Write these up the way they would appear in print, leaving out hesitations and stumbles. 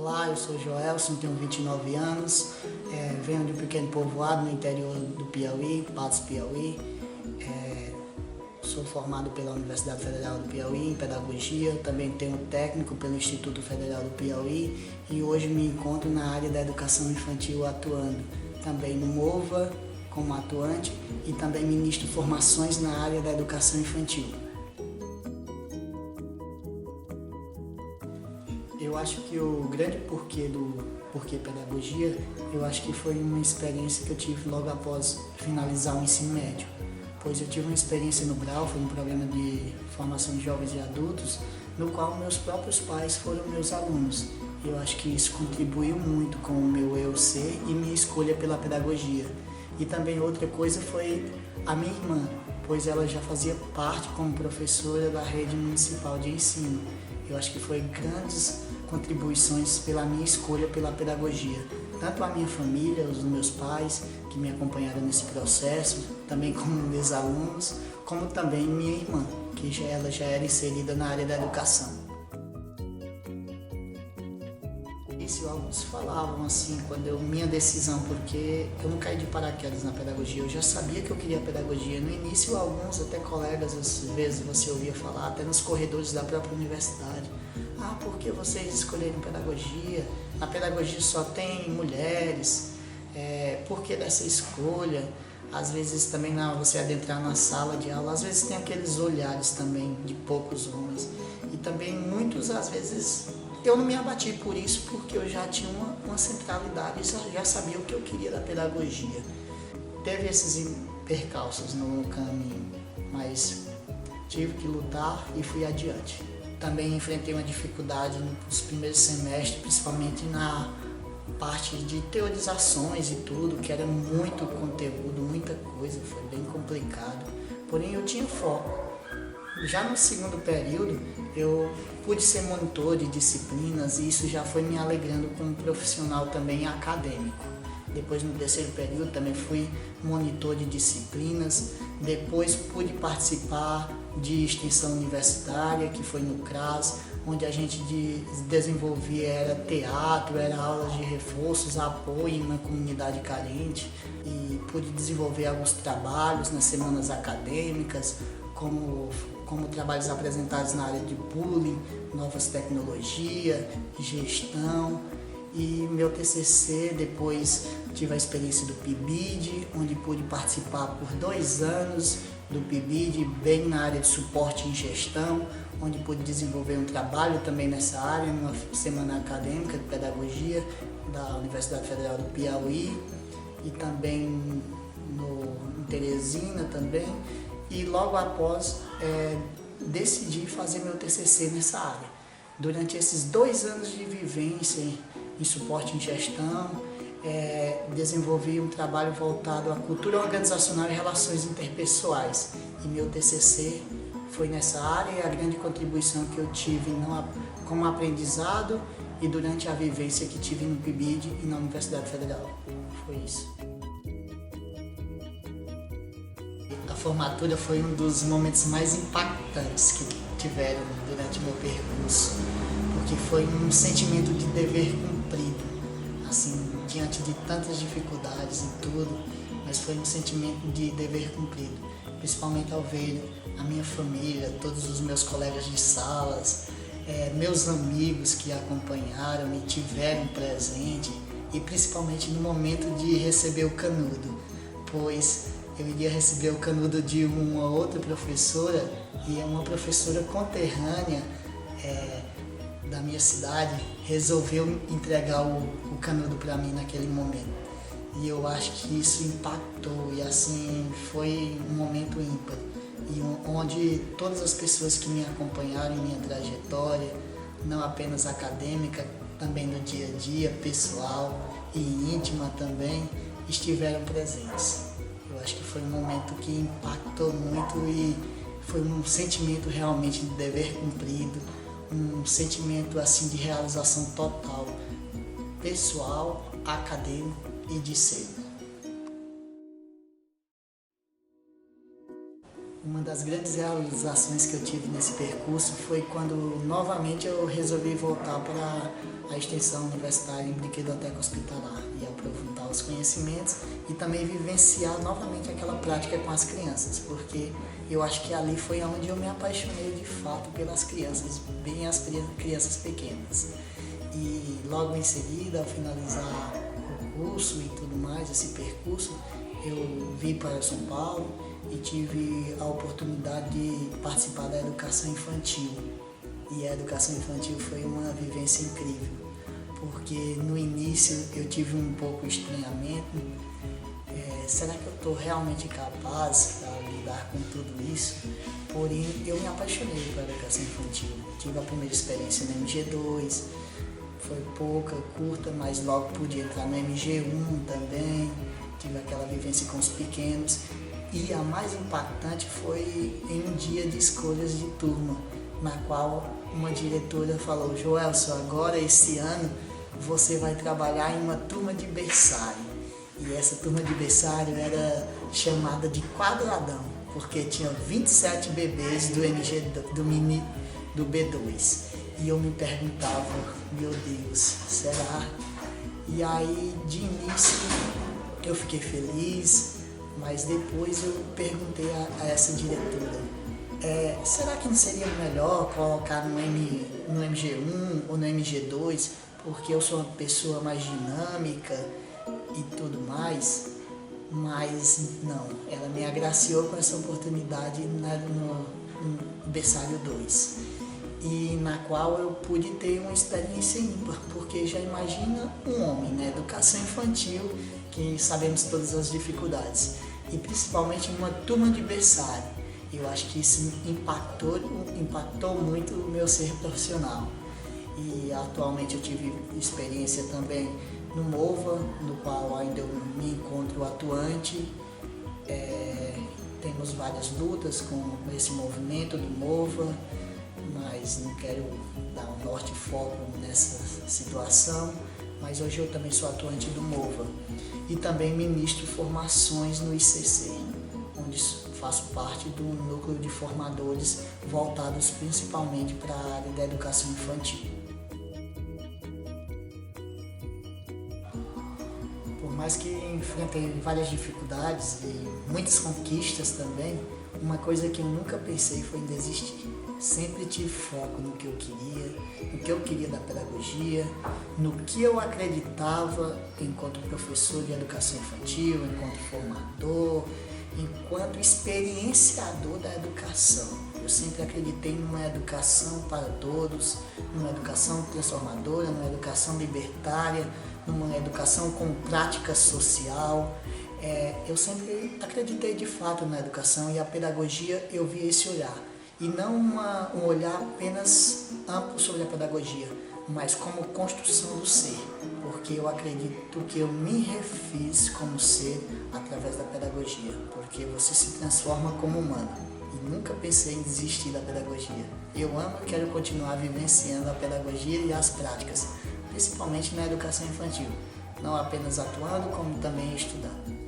Olá, eu sou Joelson, tenho 29 anos, venho de um pequeno povoado no interior do Piauí, Patos, Piauí. Sou formado pela Universidade Federal do Piauí em Pedagogia, também tenho técnico pelo Instituto Federal do Piauí e hoje me encontro na área da educação infantil atuando, também no MOVA como atuante e também ministro formações na área da educação infantil. Eu acho que o grande porquê pedagogia, eu acho que foi uma experiência que eu tive logo após finalizar o ensino médio. Pois eu tive uma experiência no BRAU, foi um programa de formação de jovens e adultos, no qual meus próprios pais foram meus alunos. Eu acho que isso contribuiu muito com o meu eu ser e minha escolha pela pedagogia. E também outra coisa foi a minha irmã, pois ela já fazia parte como professora da rede municipal de ensino. Eu acho que foi grandes contribuições pela minha escolha pela pedagogia. Tanto a minha família, os meus pais, que me acompanharam nesse processo, também como meus alunos, como também minha irmã, que ela já era inserida na área da educação. Isso alguns falavam assim, minha decisão, porque eu não caí de paraquedas na pedagogia, eu já sabia que eu queria pedagogia. No início, alguns, até colegas, às vezes você ouvia falar, até nos corredores da própria universidade, por que vocês escolheram pedagogia? Na pedagogia só tem mulheres, por que dessa escolha? Às vezes também você adentrar na sala de aula, às vezes tem aqueles olhares também de poucos homens. E também muitos, às vezes, eu não me abati por isso, porque eu já tinha uma centralidade, já sabia o que eu queria da pedagogia. Teve esses percalços no caminho, mas tive que lutar e fui adiante. Também enfrentei uma dificuldade nos primeiros semestres, principalmente na parte de teorizações e tudo, que era muito conteúdo, muita coisa, foi bem complicado. Porém, eu tinha foco. Já no segundo período, eu pude ser monitor de disciplinas e isso já foi me alegrando como profissional também acadêmico. Depois, no terceiro período, também fui monitor de disciplinas. Depois, pude participar de extensão universitária, que foi no CRAS, onde a gente desenvolvia era teatro, era aulas de reforços, apoio na comunidade carente. E pude desenvolver alguns trabalhos nas semanas acadêmicas, como trabalhos apresentados na área de bullying, novas tecnologias, gestão. E meu TCC, depois tive a experiência do PIBID, onde pude participar por 2 anos do PIBID, bem na área de suporte em gestão, onde pude desenvolver um trabalho também nessa área, numa semana acadêmica de pedagogia da Universidade Federal do Piauí e também em Teresina também. E logo após decidi fazer meu TCC nessa área. Durante esses 2 anos de vivência em suporte em gestão, desenvolvi um trabalho voltado à cultura organizacional e relações interpessoais. E meu TCC foi nessa área e a grande contribuição que eu tive como aprendizado e durante a vivência que tive no PIBID e na Universidade Federal. Foi isso. A formatura foi um dos momentos mais impactantes que tiveram durante o meu percurso, porque foi um sentimento de dever cumprido, assim, diante de tantas dificuldades e tudo, mas foi um sentimento de dever cumprido, principalmente ao ver a minha família, todos os meus colegas de salas, meus amigos que acompanharam e tiveram presente, e principalmente no momento de receber o canudo, pois eu iria receber o canudo de uma outra professora, e uma professora conterrânea da minha cidade resolveu entregar o canudo para mim naquele momento. E eu acho que isso impactou, e assim foi um momento ímpar, e onde todas as pessoas que me acompanharam em minha trajetória, não apenas acadêmica, também no dia a dia, pessoal e íntima também, estiveram presentes. Eu acho que foi um momento que impactou muito e foi um sentimento realmente de dever cumprido, um sentimento assim de realização total, pessoal, acadêmico e de ser. Uma das grandes realizações que eu tive nesse percurso foi quando novamente eu resolvi voltar para a extensão universitária em Brinquedoteca Hospitalar e aprofundar os conhecimentos e também vivenciar novamente aquela prática com as crianças, porque eu acho que ali foi onde eu me apaixonei de fato pelas crianças, bem as crianças pequenas. E logo em seguida, ao finalizar o curso e tudo mais, esse percurso, eu vim para São Paulo e tive a oportunidade de participar da educação infantil. E a educação infantil foi uma vivência incrível, porque no início eu tive um pouco de estranhamento. Será que eu estou realmente capaz para lidar com tudo isso? Porém, eu me apaixonei pela educação infantil. Tive a primeira experiência no MG2, foi pouca, curta, mas logo pude entrar no MG1 também. Tive aquela vivência com os pequenos. E a mais impactante foi em um dia de escolhas de turma, na qual uma diretora falou: Joelson, agora esse ano você vai trabalhar em uma turma de berçário. E essa turma de berçário era chamada de quadradão, porque tinha 27 bebês do B2. E eu me perguntava, meu Deus, será? E aí, de início, eu fiquei feliz, mas depois eu perguntei a essa diretora, será que não seria melhor colocar no MG1 ou no MG2, porque eu sou uma pessoa mais dinâmica e tudo mais? Mas não, ela me agraciou com essa oportunidade no berçário 2, e na qual eu pude ter uma experiência ímpar, porque já imagina um homem na educação infantil, que sabemos todas as dificuldades, e principalmente em uma turma de berçário. Eu acho que isso impactou muito o meu ser profissional. E atualmente eu tive experiência também no MOVA, no qual ainda eu me encontro atuante. Temos várias lutas com esse movimento do MOVA, mas não quero dar um norte e foco nessa situação. Mas hoje eu também sou atuante do MOVA e também ministro formações no ICC, onde faço parte do núcleo de formadores voltados principalmente para a área da educação infantil. Por mais que enfrentei várias dificuldades e muitas conquistas também, uma coisa que eu nunca pensei foi em desistir. Sempre tive foco no que eu queria da pedagogia, no que eu acreditava enquanto professor de educação infantil, enquanto formador, enquanto experienciador da educação. Eu sempre acreditei numa educação para todos, numa educação transformadora, numa educação libertária, numa educação com prática social. Eu sempre acreditei de fato na educação, e a pedagogia eu via esse olhar. E não um olhar apenas amplo sobre a pedagogia, mas como construção do ser, porque eu acredito que eu me refiz como ser através da pedagogia, porque você se transforma como humano, e nunca pensei em desistir da pedagogia. Eu amo e quero continuar vivenciando a pedagogia e as práticas, principalmente na educação infantil, não apenas atuando, como também estudando.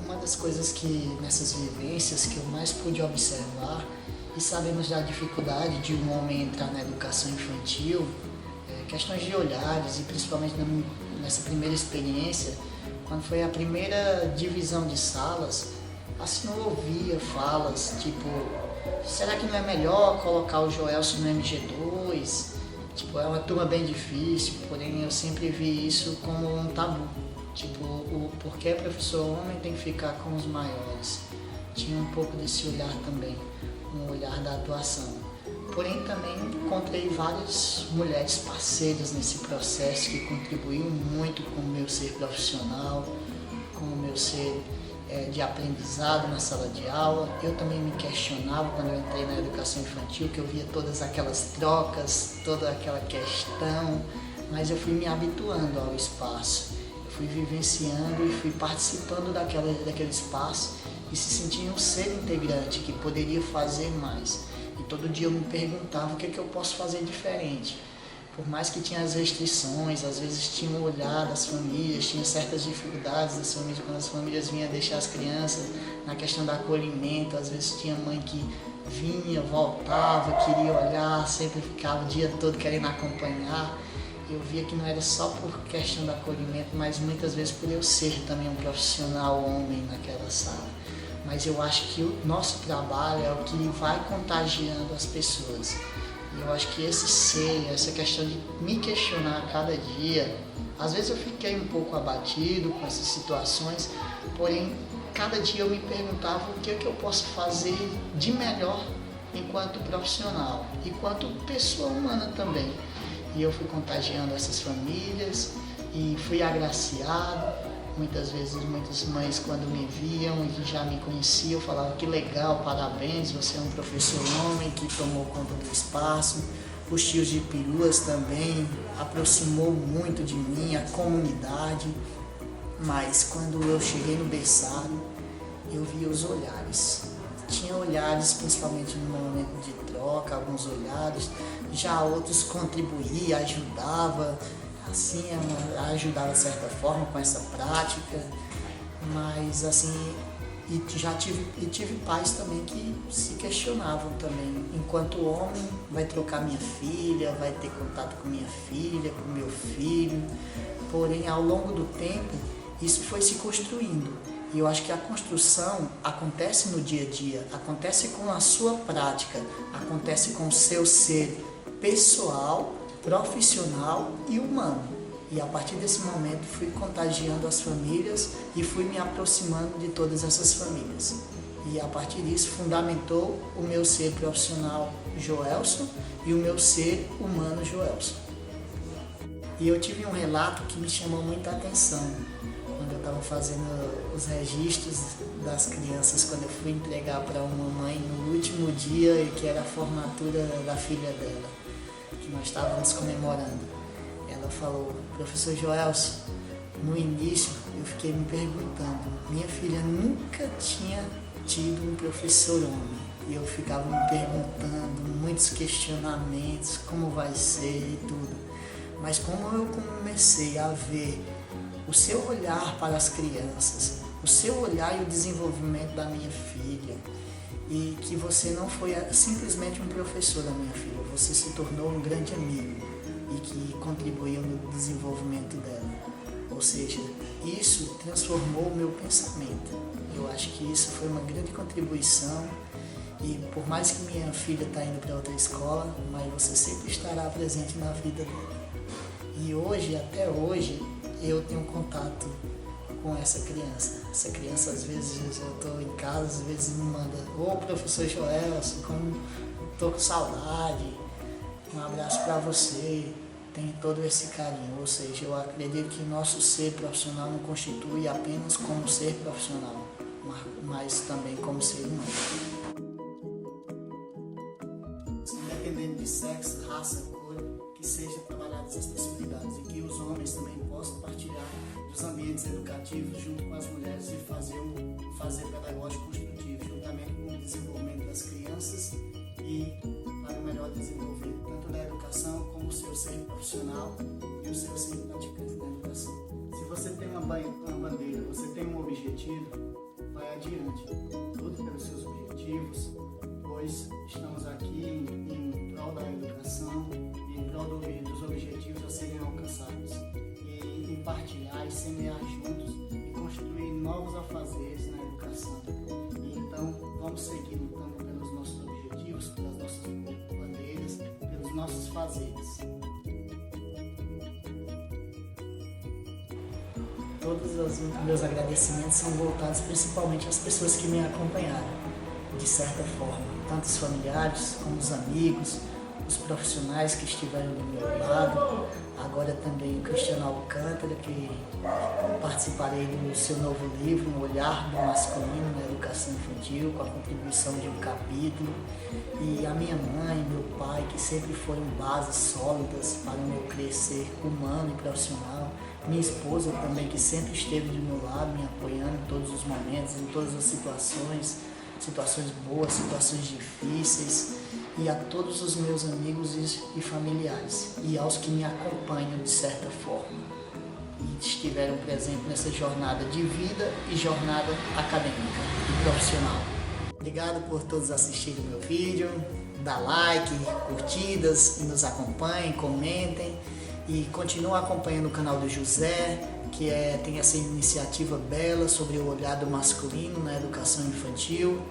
Uma das coisas que nessas vivências que eu mais pude observar, e sabemos da dificuldade de um homem entrar na educação infantil, questões de olhares, e principalmente nessa primeira experiência, quando foi a primeira divisão de salas, assim eu ouvia falas tipo: será que não é melhor colocar o Joelson no MG2? Tipo, é uma turma bem difícil, porém eu sempre vi isso como um tabu. Tipo, porque professor homem tem que ficar com os maiores. Tinha um pouco desse olhar também, um olhar da atuação. Porém, também encontrei várias mulheres parceiras nesse processo que contribuíram muito com o meu ser profissional, com o meu ser de aprendizado na sala de aula. Eu também me questionava quando eu entrei na educação infantil, que eu via todas aquelas trocas, toda aquela questão, mas eu fui me habituando ao espaço. Fui vivenciando e fui participando daquele espaço e se sentia um ser integrante que poderia fazer mais. E todo dia eu me perguntava o que eu posso fazer diferente. por mais que tinha as restrições, às vezes tinha um olhar das famílias, tinha certas dificuldades das famílias, quando as famílias vinham deixar as crianças, na questão do acolhimento, às vezes tinha mãe que vinha, voltava, queria olhar, sempre ficava o dia todo querendo acompanhar. Eu via que não era só por questão do acolhimento, mas muitas vezes por eu ser também um profissional homem naquela sala. Mas eu acho que o nosso trabalho é o que vai contagiando as pessoas. E eu acho que esse ser, essa questão de me questionar a cada dia, às vezes eu fiquei um pouco abatido com essas situações, porém, cada dia eu me perguntava o que é que eu posso fazer de melhor enquanto profissional e enquanto pessoa humana também. E eu fui contagiando essas famílias e fui agraciado. Muitas vezes, muitas mães, quando me viam e já me conheciam, falavam: que legal, parabéns, você é um professor homem que tomou conta do espaço. Os tios de peruas também aproximou muito de mim, a comunidade. Mas quando eu cheguei no berçário, eu via os olhares. Tinha olhares, principalmente no momento de troca, alguns olhares, já outros contribuíam, ajudavam, assim, ajudava de certa forma com essa prática, mas assim, tive pais também que se questionavam também, enquanto homem vai trocar minha filha, vai ter contato com minha filha, com meu filho, porém ao longo do tempo isso foi se construindo. E eu acho que a construção acontece no dia a dia, acontece com a sua prática, acontece com o seu ser pessoal, profissional e humano. E a partir desse momento fui contagiando as famílias e fui me aproximando de todas essas famílias. E a partir disso fundamentou o meu ser profissional Joelson e o meu ser humano Joelson. E eu tive um relato que me chamou muita atenção. Quando eu estava fazendo os registros das crianças, quando eu fui entregar para uma mãe no último dia, que era a formatura da filha dela, que nós estávamos comemorando. Ela falou: professor Joelson, no início eu fiquei me perguntando, minha filha nunca tinha tido um professor homem, e eu ficava me perguntando, muitos questionamentos, como vai ser e tudo. Mas como eu comecei a ver o seu olhar para as crianças, o seu olhar e o desenvolvimento da minha filha, e que você não foi simplesmente um professor da minha filha, você se tornou um grande amigo e que contribuiu no desenvolvimento dela. Ou seja, isso transformou o meu pensamento. Eu acho que isso foi uma grande contribuição e por mais que minha filha está indo para outra escola, mas você sempre estará presente na vida dela. E hoje, até hoje, eu tenho contato com essa criança. Essa criança, às vezes, eu estou em casa, às vezes me manda: ô professor Joelson, como estou com saudade, um abraço para você. Tem todo esse carinho. Ou seja, eu acredito que nosso ser profissional não constitui apenas como ser profissional, mas também como ser humano. Independente de sexo, raça, cor, que seja trabalhadas as possibilidades e que os homens também possam partilhar dos ambientes educativos junto com as mulheres e fazer um fazer pedagógico construtivo, juntamente com o desenvolvimento das crianças e para o melhor desenvolvimento tanto da educação como o seu ser profissional e o seu ser praticante da educação. Se você tem uma bandeira, você tem um objetivo, vai adiante, lute pelos seus objetivos, pois estamos aqui em prol da educação e em prol dos objetivos a serem alcançados, e em partilhar e semear juntos e construir novos afazeres na educação. E então vamos seguir lutando pelos nossos objetivos, pelas nossas bandeiras, pelos nossos fazeres. Todos os meus agradecimentos são voltados principalmente às pessoas que me acompanharam, de certa forma, tanto os familiares como os amigos, os profissionais que estiveram do meu lado, agora também o Cristiano Alcântara, que participarei do seu novo livro, Um Olhar do Masculino na Educação Infantil, com a contribuição de um capítulo, e a minha mãe e meu pai, que sempre foram bases sólidas para o meu crescer humano e profissional, minha esposa também, que sempre esteve do meu lado, me apoiando em todos os momentos, em todas as situações boas, situações difíceis, e a todos os meus amigos e familiares e aos que me acompanham de certa forma e estiveram presentes nessa jornada de vida e jornada acadêmica e profissional. Obrigado por todos assistirem o meu vídeo, dá like, curtidas e nos acompanhem, comentem e continuem acompanhando o canal do José, que tem essa iniciativa bela sobre o olhar do masculino na educação infantil.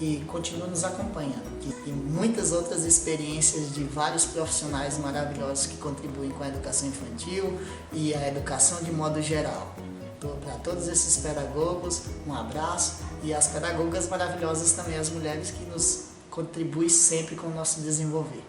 E continue nos acompanhando. E muitas outras experiências de vários profissionais maravilhosos que contribuem com a educação infantil e a educação de modo geral. Então, para todos esses pedagogos, um abraço. E as pedagogas maravilhosas também, as mulheres que nos contribuem sempre com o nosso desenvolver.